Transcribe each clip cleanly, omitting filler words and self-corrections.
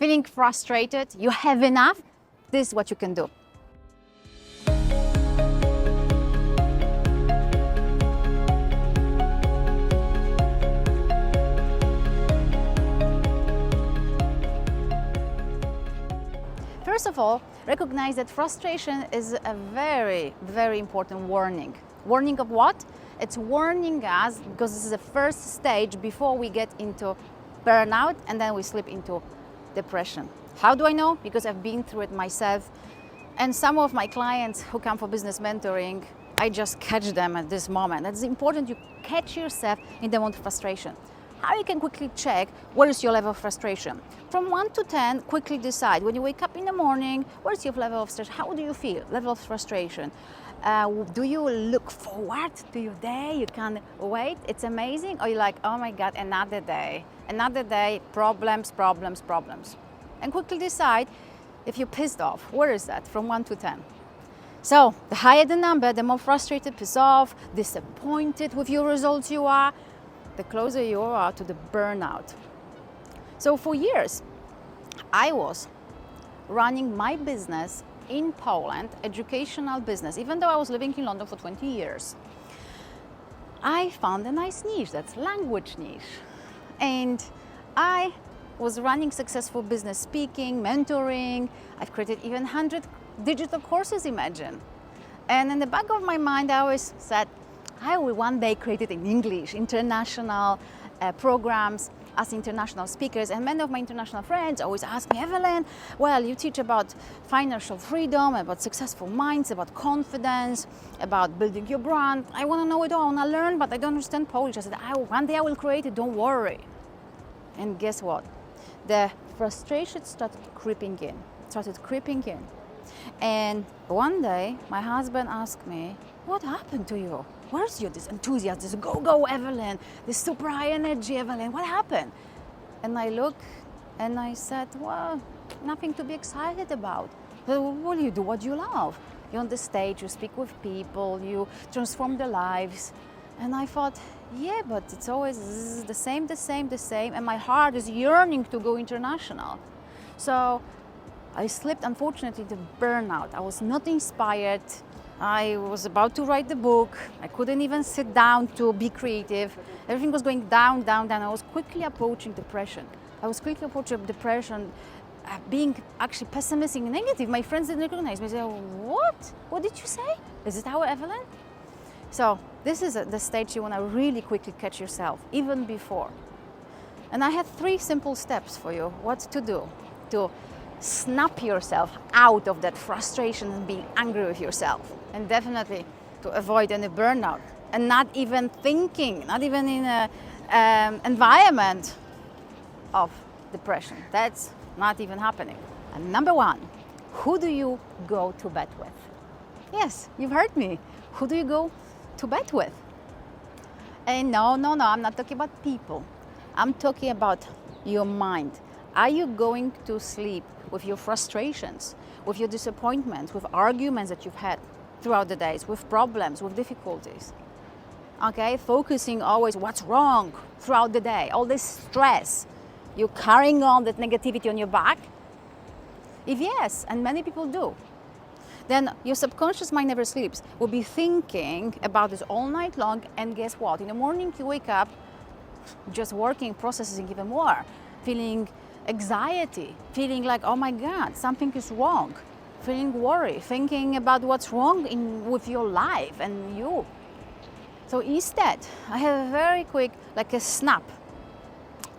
feeling frustrated, you have enough, this is what you can do. First of all, recognize that frustration is a very, very important warning. Warning of what? It's warning us because this is the first stage before we get into burnout and then we slip into depression. How do I know? Because I've been through it myself, and some of my clients who come for business mentoring, I just catch them at this moment. It's important you catch yourself in the moment of frustration. How you can quickly check what is your level of frustration. From 1 to 10, quickly decide. When you wake up in the morning, what is your level of frustration? How do you feel? Level of frustration. Do you look forward to your day? You can't wait. It's amazing. Or you're like, oh my God, another day. Another day, problems, problems, problems. And quickly decide if you're pissed off. Where is that? From 1 to 10. So the higher the number, the more frustrated, pissed off, disappointed with your results you are, the closer you are to the burnout. So for years, I was running my business in Poland, educational business, even though I was living in London for 20 years. I found a nice niche, that's language niche. And I was running successful business speaking, mentoring. I've created even 100 digital courses, imagine. And in the back of my mind, I always said, I will one day create it in English, international programs as international speakers. And many of my international friends always ask me, Evelyn, well, you teach about financial freedom, about successful minds, about confidence, about building your brand. I want to know it all, I want to learn, but I don't understand Polish. I said, one day I will create it, don't worry. And guess what? The frustration started creeping in. And one day, my husband asked me, what happened to you? Where's your this enthusiasm, this go, Evelyn, this super high energy, Evelyn, what happened? And I looked and I said, well, nothing to be excited about. But what do you do? What do you love? You're on the stage, you speak with people, you transform their lives. And I thought, yeah, but it's always the same, and my heart is yearning to go international. So I slipped, unfortunately, into burnout. I was not inspired. I was about to write the book. I couldn't even sit down to be creative. Everything was going down, down, down. I was quickly approaching depression. Being actually pessimistic and negative. My friends didn't recognize me. They said, what? What did you say? Is it our Evelyn? So this is the stage you want to really quickly catch yourself, even before. And I had 3 simple steps for you, what to do to snap yourself out of that frustration and being angry with yourself. And definitely to avoid any burnout and not even thinking, not even in an environment of depression. That's not even happening. And number 1, who do you go to bed with? Yes, you've heard me. Who do you go to bed with? And no, I'm not talking about people. I'm talking about your mind. Are you going to sleep with your frustrations, with your disappointments, with arguments that you've had throughout the days, with problems, with difficulties? Okay, focusing always what's wrong throughout the day, all this stress. You're carrying on that negativity on your back? If yes, and many people do, then your subconscious mind never sleeps. Will be thinking about this all night long, and guess what? In the morning you wake up just working, processing even more, feeling anxiety, feeling like, oh my God, something is wrong, feeling worry, thinking about what's wrong with your life and you. So instead, I have a very quick, like a snap,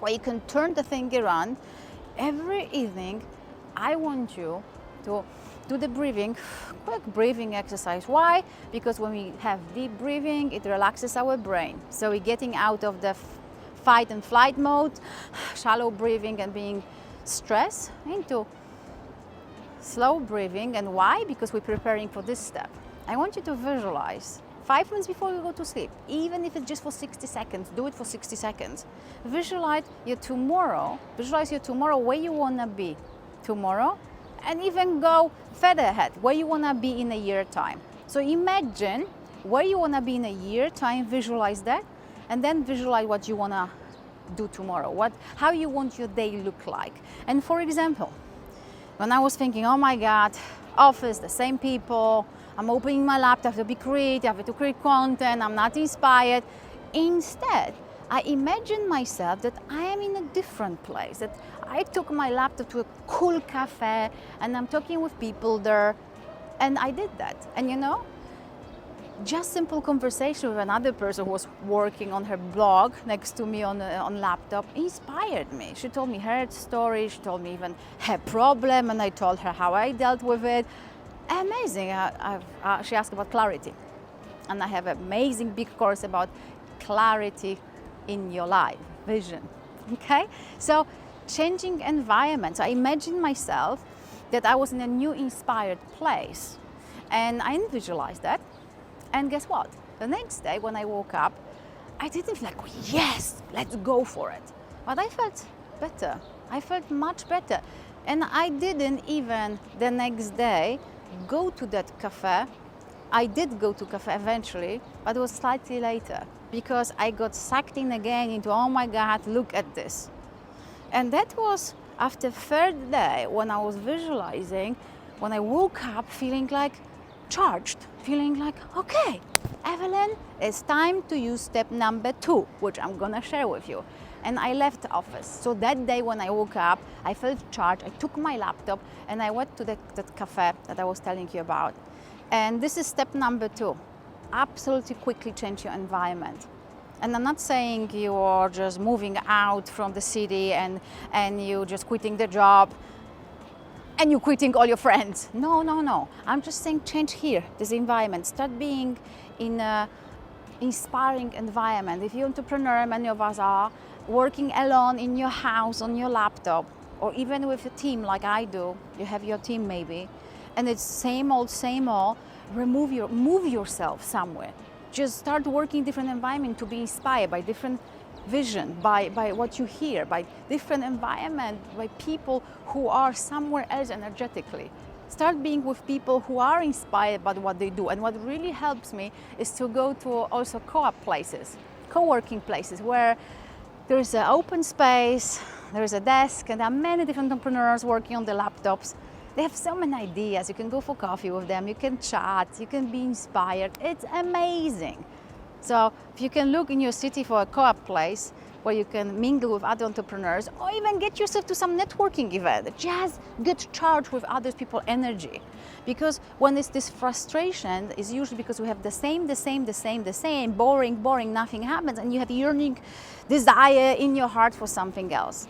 where you can turn the thing around. Every evening, I want you to do the breathing, quick breathing exercise. Why? Because when we have deep breathing, it relaxes our brain. So we're getting out of the fight and flight mode, shallow breathing and being stressed, into slow breathing. And why? Because we're preparing for this step. I want you to visualize 5 minutes before you go to sleep, even if it's just for 60 seconds, do it for 60 seconds. Visualize your tomorrow where you want to be tomorrow, and even go further ahead, where you want to be in a year time. So imagine where you want to be in a year time, visualize that, and then visualize what you want to do tomorrow, how you want your day look like. And for example, when I was thinking, oh my God, office, the same people, I'm opening my laptop to be creative, I have to create content, I'm not inspired. Instead, I imagine myself that I am in a different place, that I took my laptop to a cool cafe and I'm talking with people there, and I did that. And you know, just simple conversation with another person who was working on her blog next to me on laptop inspired me. She told me her story, she told me even her problem, and I told her how I dealt with it. Amazing. She asked about clarity, and I have an amazing big course about clarity in your life, vision. Okay, so changing environment. So I imagine myself that I was in a new inspired place, and I didn't visualize that. And guess what? The next day when I woke up, I didn't feel like, yes, let's go for it. But I felt better. I felt much better. And I didn't even the next day go to that cafe. I did go to cafe eventually, but it was slightly later because I got sucked in again into, oh my God, look at this. And that was after third day when I was visualizing, when I woke up feeling like charged, feeling like, okay, Evelyn, it's time to use step number 2, which I'm gonna share with you. And I left the office. So that day when I woke up, I felt charged. I took my laptop and I went to that cafe that I was telling you about. And this is step number 2. Absolutely quickly change your environment. And I'm not saying you are just moving out from the city and you just quitting the job and you're quitting all your friends. No. I'm just saying change here, this environment. Start being in an inspiring environment. If you're an entrepreneur, many of us are, working alone in your house, on your laptop, or even with a team like I do, you have your team maybe, and it's same old, move yourself somewhere. Just start working in different environment to be inspired by different vision, by what you hear, by different environment, by people who are somewhere else energetically. Start being with people who are inspired by what they do. And what really helps me is to go to also co-op places, co-working places where there's an open space, there's a desk, and there are many different entrepreneurs working on the laptops. They have so many ideas. You can go for coffee with them, you can chat, you can be inspired. It's amazing. So if you can look in your city for a co-op place where you can mingle with other entrepreneurs, or even get yourself to some networking event, just get charged with other people's energy. Because when it's this frustration, it's usually because we have the same, boring, nothing happens, and you have yearning desire in your heart for something else.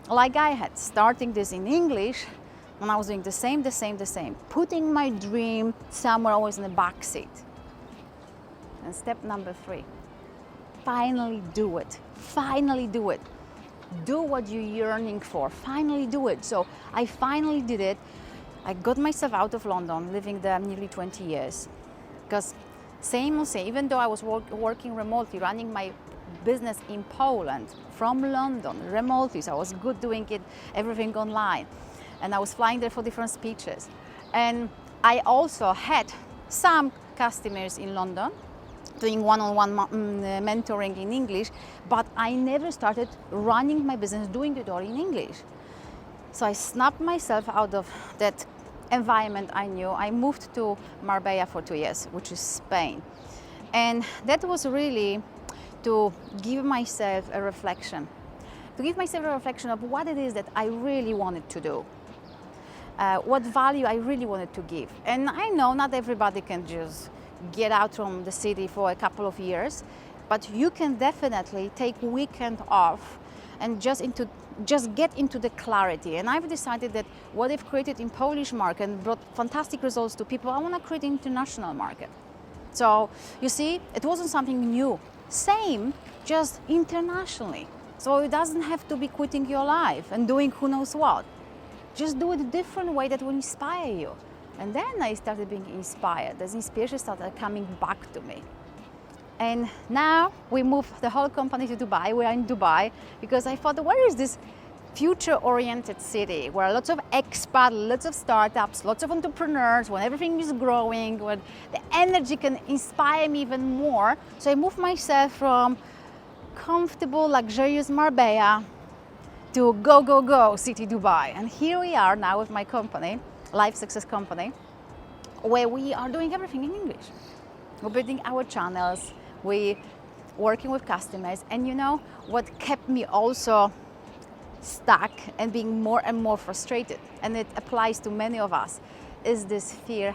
Like I had, starting this in English, when I was doing the same, putting my dream somewhere always in the back seat. And step number 3, finally do it. Do what you're yearning for, finally do it. So I finally did it. I got myself out of London, living there nearly 20 years. Because same, even though I was working remotely, running my business in Poland, from London, remotely, so I was good doing it, everything online. And I was flying there for different speeches. And I also had some customers in London, doing one-on-one mentoring in English, but I never started running my business, doing it all in English. So I snapped myself out of that environment I knew. I moved to Marbella for 2 years, which is Spain. And that was really to give myself a reflection. Of what it is that I really wanted to do. What value I really wanted to give. And I know not everybody can just get out from the city for a couple of years, but you can definitely take weekend off and just get into the clarity. And I've decided that what I've created in Polish market and brought fantastic results to people, I want to create an international market. So you see, it wasn't something new. Same, just internationally. So it doesn't have to be quitting your life and doing who knows what. Just do it a different way that will inspire you. And then I started being inspired. This inspiration started coming back to me. And now we moved the whole company to Dubai. We are in Dubai because I thought, where is this future-oriented city where lots of expats, lots of startups, lots of entrepreneurs, when everything is growing, when the energy can inspire me even more. So I moved myself from comfortable, luxurious Marbella to go, go, go city Dubai. And here we are now with my company, Life Success Company, where we are doing everything in English. We're building our channels, we're working with customers, and you know what kept me also stuck and being more and more frustrated, and it applies to many of us, is this fear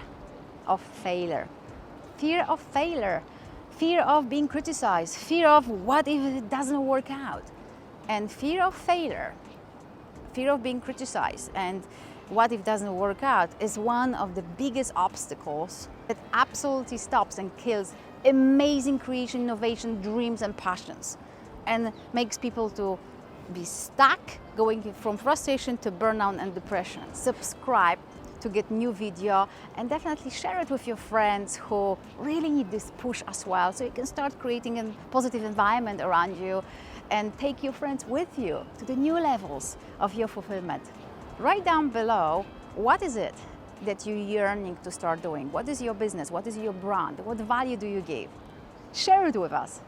of failure. Fear of failure, fear of being criticized, fear of what if it doesn't work out. And fear of failure, fear of being criticized, and what if it doesn't work out is one of the biggest obstacles that absolutely stops and kills amazing creation, innovation, dreams and passions, and makes people to be stuck, going from frustration to burnout and depression. Subscribe to get new video, and definitely share it with your friends who really need this push as well, so you can start creating a positive environment around you and take your friends with you to the new levels of your fulfillment. Write down below, what is it that you're yearning to start doing? What is your business? What is your brand? What value do you give? Share it with us.